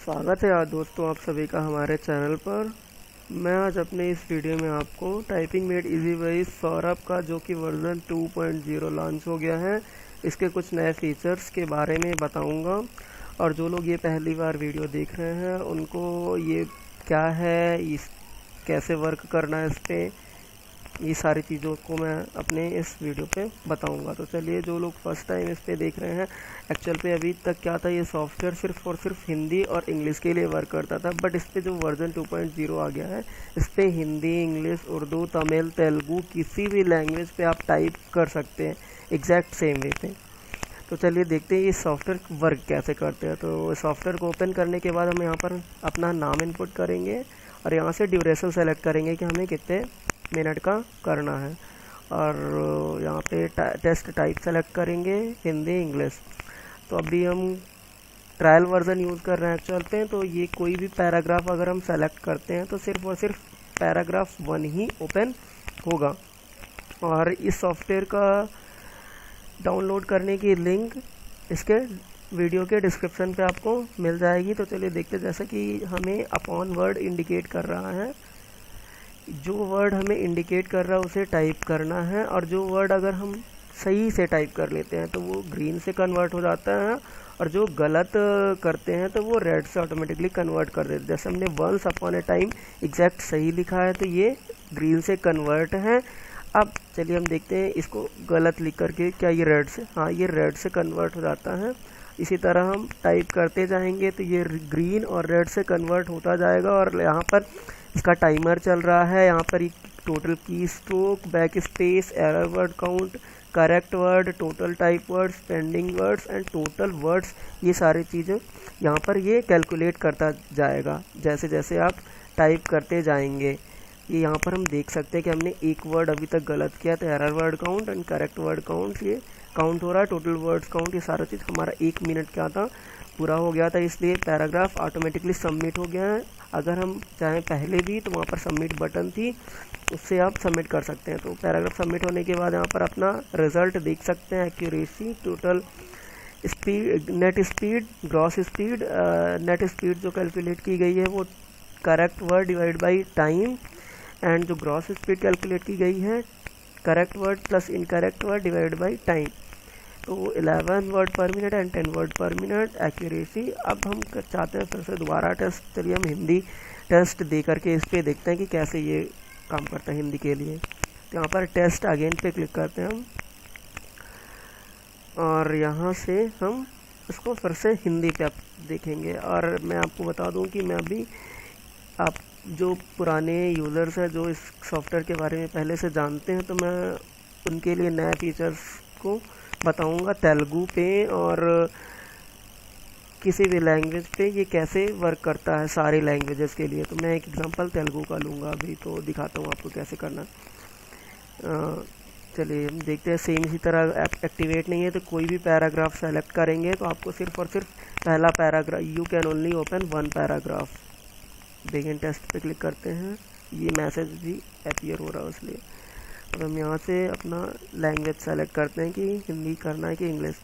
स्वागत है आज दोस्तों आप सभी का हमारे चैनल पर। मैं आज अपने इस वीडियो में आपको typing made easy by Saurabh का जो कि वर्जन 2.0 लॉन्च हो गया है, इसके कुछ नए फीचर्स के बारे में बताऊंगा। और जो लोग ये पहली बार वीडियो देख रहे हैं उनको ये क्या है, इस कैसे वर्क करना है, इस पर ये सारी चीज़ों को मैं अपने इस वीडियो पे बताऊंगा। तो चलिए, जो लोग फर्स्ट टाइम इस पे देख रहे हैं, एक्चुअल पे अभी तक क्या था, ये सॉफ्टवेयर सिर्फ और सिर्फ हिंदी और इंग्लिश के लिए वर्क करता था। बट इस पे जो वर्जन 2.0 आ गया है, इस पे हिंदी, इंग्लिश, उर्दू, तमिल, तेलुगु किसी भी लैंग्वेज पे आप टाइप कर सकते हैं एग्जैक्ट सेम वे पे। तो चलिए देखते हैं ये सॉफ्टवेयर वर्क कैसे करते हैं। तो सॉफ्टवेयर को ओपन करने के बाद हम यहाँ पर अपना नाम इनपुट करेंगे और यहाँ से ड्यूरेशन सेलेक्ट करेंगे कि हमें कितने मिनट का करना है। और यहाँ पे टेस्ट टाइप सेलेक्ट करेंगे, हिंदी, इंग्लिश। तो अभी हम ट्रायल वर्जन यूज़ कर रहे हैं एक्चुअल पे। तो ये कोई भी पैराग्राफ अगर हम सेलेक्ट करते हैं तो सिर्फ और सिर्फ पैराग्राफ 1 ही ओपन होगा। और इस सॉफ्टवेयर का डाउनलोड करने की लिंक इसके वीडियो के डिस्क्रिप्शन पे आपको मिल जाएगी। तो चलिए देखते हैं, जैसा कि हमें अपॉन वर्ड इंडिकेट कर रहा है, जो वर्ड हमें इंडिकेट कर रहा है उसे टाइप करना है। और जो वर्ड अगर हम सही से टाइप कर लेते हैं तो वो ग्रीन से कन्वर्ट हो जाता है, और जो गलत करते हैं तो वो रेड से ऑटोमेटिकली कन्वर्ट कर देते हैं। जैसे हमने once upon a time exact सही लिखा है तो ये ग्रीन से कन्वर्ट है। अब चलिए हम देखते हैं इसको गलत लिख करके क्या ये रेड से, हाँ ये रेड से कन्वर्ट हो जाता है। इसी तरह हम टाइप करते जाएंगे तो ये ग्रीन और रेड से कन्वर्ट होता जाएगा। और यहाँ पर इसका टाइमर चल रहा है। यहाँ पर टोटल की stroke, back space, error word count, correct word, total type words, pending words and total words, ये सारी चीज़ें यहाँ पर ये कैलकुलेट करता जाएगा जैसे जैसे आप टाइप करते जाएंगे। ये यहाँ पर हम देख सकते हैं कि हमने एक वर्ड अभी तक गलत किया तो error word count and correct word count ये काउंट हो रहा है, टोटल वर्ड्स काउंट, ये सारा चीज़ हमारा 1 मिनट क्या था पूरा हो गया था, इसलिए पैराग्राफ ऑटोमेटिकली सबमिट हो गया है। अगर हम चाहें पहले भी तो वहाँ पर सबमिट बटन थी, उससे आप सबमिट कर सकते हैं। तो पैराग्राफ सबमिट होने के बाद यहाँ पर अपना रिजल्ट देख सकते हैं, accuracy, total speed, net speed, gross speed. Net speed जो कैलकुलेट की गई है वो correct word divide by time, and जो ग्रॉस स्पीड कैलकुलेट की गई है correct word plus incorrect word divide by time. तो 11 वर्ड पर मिनट एंड 10 वर्ड पर मिनट एक्यूरेसी। अब हम चाहते हैं फिर से दोबारा टेस्ट, चलिए हम हिंदी टेस्ट दे करके इस पर देखते हैं कि कैसे ये काम करता है हिंदी के लिए। तो यहाँ पर टेस्ट अगेन पे क्लिक करते हैं हम, और यहाँ से हम इसको फिर से हिंदी पे आप देखेंगे। और मैं आपको बता दूँ कि मैं अभी, आप जो पुराने यूज़र्स हैं जो इस सॉफ्टवेयर के बारे में पहले से जानते हैं, तो मैं उनके लिए नए फीचर्स को बताऊंगा तेलुगु पे और किसी भी लैंग्वेज पे ये कैसे वर्क करता है सारी लैंग्वेजेस के लिए। तो मैं एक एग्जांपल तेलुगु का लूँगा अभी, तो दिखाता हूँ आपको कैसे करना। चलिए हम देखते हैं। सेम इसी तरह एक्टिवेट नहीं है तो कोई भी पैराग्राफ सेलेक्ट करेंगे तो आपको सिर्फ और सिर्फ पहला paragraph, you can only open 1 paragraph. Begin test पे क्लिक करते हैं, ये मैसेज भी अपीयर हो रहा है इसलिए। अब हम यहाँ से अपना लैंग्वेज सेलेक्ट करते हैं कि हिंदी करना है कि इंग्लिश।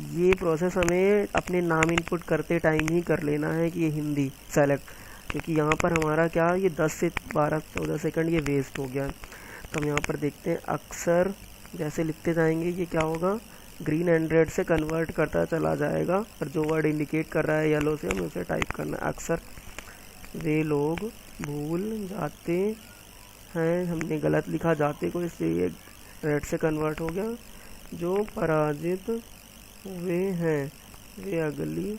ये प्रोसेस हमें अपने नाम इनपुट करते टाइम ही कर लेना है कि ये हिंदी सेलेक्ट, क्योंकि यहाँ पर हमारा क्या, ये 10 से 12-14 सेकंड ये वेस्ट हो गया। तो हम यहाँ पर देखते हैं, अक्सर जैसे लिखते जाएंगे ये क्या होगा, ग्रीन एंड रेड से कन्वर्ट करता चला जाएगा। और जो वर्ड इंडिकेट कर रहा है येलो से, हमें उसे टाइप करना है। अक्सर वे लोग भूल जाते हैं, हमने गलत लिखा जाते को, इसलिए ये रेड से कन्वर्ट हो गया। जो पराजित हुए हैं वे अगली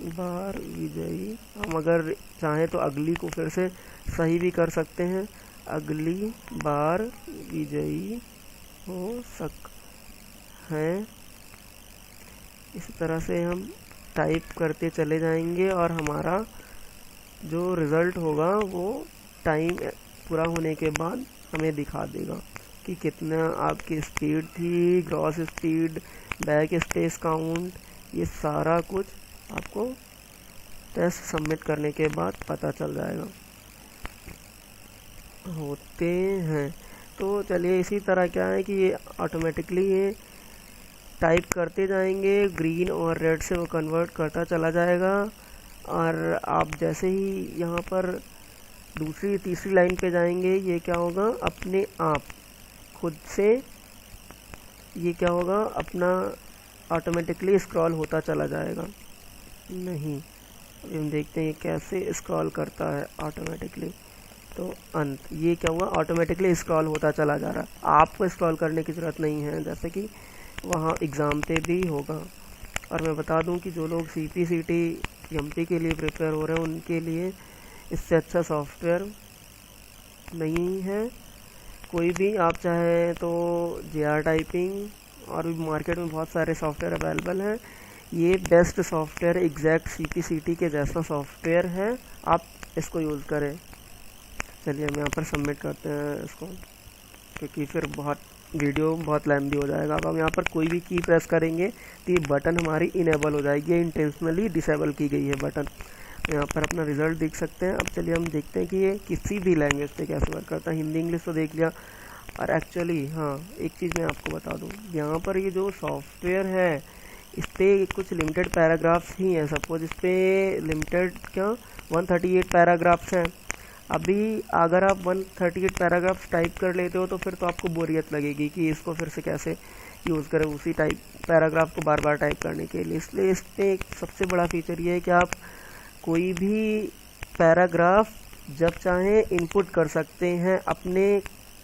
बार विजयी, हम अगर चाहें तो अगली को फिर से सही भी कर सकते हैं, अगली बार विजयी हो हैं। इस तरह से हम टाइप करते चले जाएंगे और हमारा जो रिज़ल्ट होगा वो टाइम पूरा होने के बाद हमें दिखा देगा कि कितना आपकी स्पीड थी, gross speed, back space count, ये सारा कुछ आपको टेस्ट सबमिट करने के बाद पता चल जाएगा होते हैं। तो चलिए इसी तरह क्या है कि ये ऑटोमेटिकली ये टाइप करते जाएंगे, ग्रीन और रेड से वो कन्वर्ट करता चला जाएगा। और आप जैसे ही यहाँ पर दूसरी तीसरी लाइन पे जाएंगे, ये क्या होगा, अपने आप खुद से ये क्या होगा, अपना ऑटोमेटिकली स्क्रॉल होता चला जाएगा। नहीं, अभी हम देखते हैं ये कैसे स्क्रॉल करता है ऑटोमेटिकली। तो अंत ये क्या हुआ, ऑटोमेटिकली स्क्रॉल होता चला जा रहा है, आपको स्क्रॉल करने की ज़रूरत नहीं है, जैसे कि वहाँ एग्ज़ाम पे भी होगा। और मैं बता दूं कि जो लोग CPCT एमपी के लिए प्रिपेयर हो रहे हैं उनके लिए इससे अच्छा सॉफ्टवेयर नहीं है कोई भी। आप चाहे तो JR टाइपिंग और भी मार्केट में बहुत सारे सॉफ्टवेयर अवेलेबल हैं, ये बेस्ट सॉफ्टवेयर एग्जैक्ट CPCT के जैसा सॉफ्टवेयर है, आप इसको यूज़ करें। चलिए हम यहाँ पर सबमिट करते हैं इसको, क्योंकि फिर वीडियो बहुत लंबी हो जाएगा। अब हम यहाँ पर कोई भी की प्रेस करेंगे तो ये बटन हमारी इनेबल हो जाएगी, ये इंटेंशनली डिसेबल की गई है बटन। यहाँ पर अपना रिजल्ट देख सकते हैं। अब चलिए हम देखते हैं कि ये किसी भी लैंग्वेज पे कैसे वर्क करता है। हिंदी इंग्लिश तो देख लिया, और एक्चुअली हाँ एक चीज़ मैं आपको बता दूँ, यहाँ पर ये जो सॉफ्टवेयर है इस पर कुछ लिमिटेड पैराग्राफ्स ही हैं। सपोज इस पर लिमिटेड क्या 138 पैराग्राफ्स हैं। अभी अगर आप 138 पैराग्राफ्स टाइप कर लेते हो तो फिर तो आपको बोरियत लगेगी कि इसको फिर से कैसे यूज़ करें उसी टाइप पैराग्राफ को बार बार टाइप करने के लिए। इसलिए इस पर एक सबसे बड़ा फीचर ये है कि आप कोई भी पैराग्राफ जब चाहें इनपुट कर सकते हैं अपने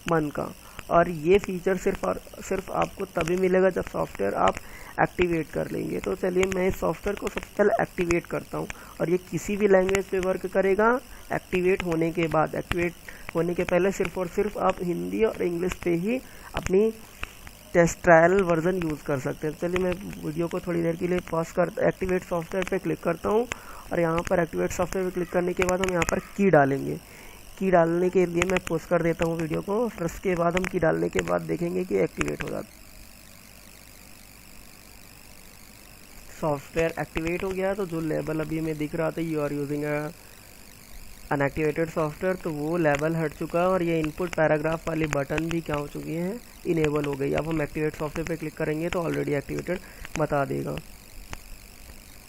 मन का, और ये फीचर सिर्फ आपको तभी मिलेगा जब सॉफ्टवेयर आप एक्टिवेट कर लेंगे। तो चलिए मैं इस सॉफ्टवेयर को सबसे पहले एक्टिवेट करता हूँ, और ये किसी भी लैंग्वेज पे वर्क करेगा एक्टिवेट होने के बाद। एक्टिवेट होने के पहले सिर्फ और सिर्फ आप हिंदी और इंग्लिश पे ही अपनी टेस्ट ट्रायल वर्जन यूज़ कर सकते हैं। चलिए मैं वीडियो को थोड़ी देर के लिए पॉज कर एक्टिवेट सॉफ्टवेयर पे क्लिक करता हूँ, और यहाँ पर एक्टिवेट सॉफ्टवेयर पे क्लिक करने के बाद हम यहाँ पर की डालेंगे। की डालने के लिए मैं पॉज कर देता हूँ वीडियो को, फिर उसके बाद हम की डालने के बाद देखेंगे कि एक्टिवेट हो जाता। सॉफ्टवेयर एक्टिवेट हो गया, तो जो लेबल अभी में दिख रहा था you are using unactivated software, तो वो लेबल हट चुका है, और ये इनपुट पैराग्राफ वाली बटन भी क्या हो चुकी हैं, इनेबल हो गई। अब हम एक्टिवेट सॉफ्टवेयर पे क्लिक करेंगे तो ऑलरेडी एक्टिवेटेड बता देगा।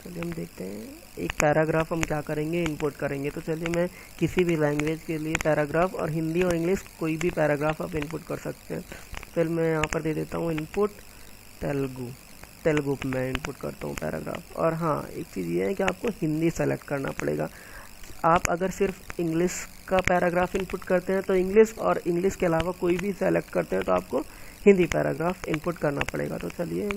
चलिए हम देखते हैं एक पैराग्राफ हम क्या करेंगे, इनपुट करेंगे। तो चलिए मैं किसी भी लैंग्वेज के लिए पैराग्राफ, और हिंदी और इंग्लिश कोई भी पैराग्राफ आप इनपुट कर सकते हैं। फिर मैं यहाँ पर दे देता हूँ इनपुट तेलुगु में मैं इनपुट करता हूँ पैराग्राफ। और हाँ एक चीज़ ये है कि आपको हिंदी सेलेक्ट करना पड़ेगा। आप अगर सिर्फ इंग्लिश का पैराग्राफ इनपुट करते हैं तो इंग्लिश, और इंग्लिश के अलावा कोई भी सेलेक्ट करते हैं तो आपको हिंदी पैराग्राफ इनपुट करना पड़ेगा। तो चलिए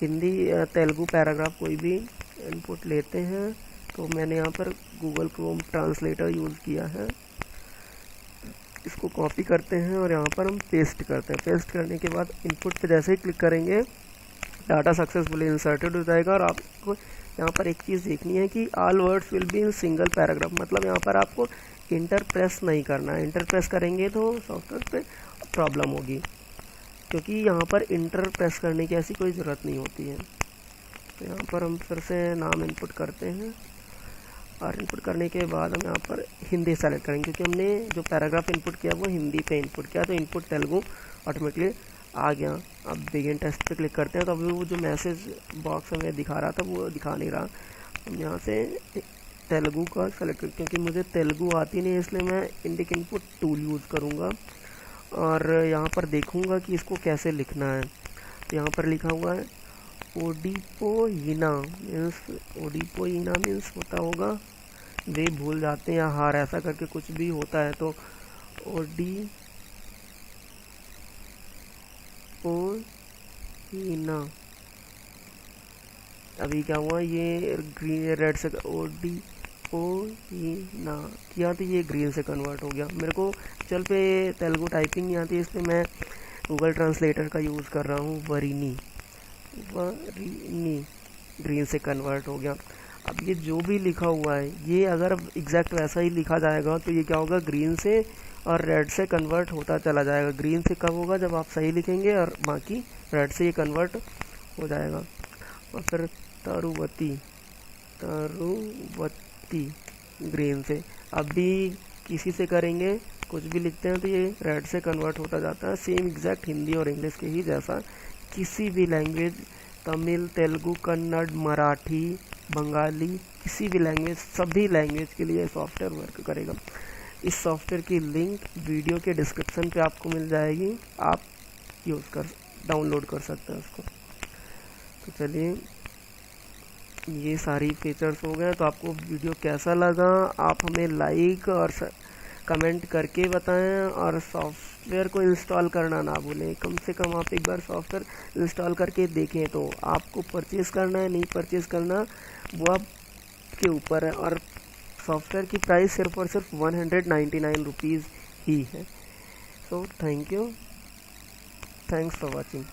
हिंदी तेलुगु पैराग्राफ कोई भी इनपुट लेते हैं। तो मैंने यहाँ पर गूगल क्रोम ट्रांसलेटर यूज़ किया है, इसको कॉपी करते हैं और यहाँ पर हम पेस्ट करते हैं। पेस्ट करने के बाद इनपुट पे जैसे ही क्लिक करेंगे डाटा सक्सेसफुली इंसर्टेड हो जाएगा। और आपको यहाँ पर एक चीज़ देखनी है कि all words will be in single paragraph, मतलब यहाँ पर आपको इंटर प्रेस नहीं करना है। इंटर प्रेस करेंगे तो सॉफ्टवेयर पे प्रॉब्लम होगी, क्योंकि यहाँ पर इंटर प्रेस करने की ऐसी कोई ज़रूरत नहीं होती है। तो यहाँ पर हम फिर से नाम इनपुट करते हैं, और इनपुट करने के बाद हम यहाँ पर हिंदी सेलेक्ट करेंगे, क्योंकि हमने जो पैराग्राफ इनपुट किया वो हिंदी पे इनपुट किया। तो इनपुट तेलुगु ऑटोमेटिकली आ गया। अब बिगिन टेस्ट पे क्लिक करते हैं तो अभी वो जो मैसेज बॉक्स हमें दिखा रहा था वो दिखा नहीं रहा। हम यहाँ से तेलुगु का सेलेक्ट कर, क्योंकि मुझे तेलुगु आती नहीं इसलिए मैं इंडिक इनपुट टूल यूज़ करूँगा, और यहाँ पर देखूँगा कि इसको कैसे लिखना है। तो यहाँ पर लिखा हुआ है ओडिपोइना मीन्स होता होगा, वे भूल जाते हैं या हार ऐसा करके कुछ भी होता है। तो ओडिपोइना, अभी क्या हुआ, ये ग्रीन रेड से ओडिपोइना किया तो ये ग्रीन से कन्वर्ट हो गया। मेरे को चल पे तेलुगु टाइपिंग नहीं आती, इसलिए मैं गूगल ट्रांसलेटर का यूज़ कर रहा हूँ। वरीनी ग्रीन से कन्वर्ट हो गया। अब ये जो भी लिखा हुआ है ये अगर एग्जैक्ट वैसा ही लिखा जाएगा तो ये क्या होगा, ग्रीन से और रेड से कन्वर्ट होता चला जाएगा। ग्रीन से कब होगा, जब आप सही लिखेंगे, और बाकी रेड से ये कन्वर्ट हो जाएगा। और फिर तरुवती ग्रीन से। अब भी किसी से करेंगे कुछ भी लिखते हैं तो ये रेड से कन्वर्ट होता जाता है, सेम एग्जैक्ट हिंदी और इंग्लिश के ही जैसा किसी भी लैंग्वेज, तमिल, तेलुगु, कन्नड़, मराठी, बंगाली, किसी भी लैंग्वेज, सभी लैंग्वेज के लिए सॉफ्टवेयर वर्क करेगा। इस सॉफ्टवेयर की लिंक वीडियो के डिस्क्रिप्शन पे आपको मिल जाएगी, आप डाउनलोड कर सकते हैं उसको। तो चलिए, ये सारी फीचर्स हो गए। तो आपको वीडियो कैसा लगा आप हमें लाइक और कमेंट करके बताएं, और सॉफ्टवेयर को इंस्टॉल करना ना भूलें। कम से कम आप एक बार सॉफ्टवेयर इंस्टॉल करके देखें। तो आपको परचेज़ करना है नहीं परचेज़ करना वो आपके ऊपर है, और सॉफ्टवेयर की प्राइस सिर्फ और सिर्फ 199 रुपीज़ ही है। So thank you, thanks for watching.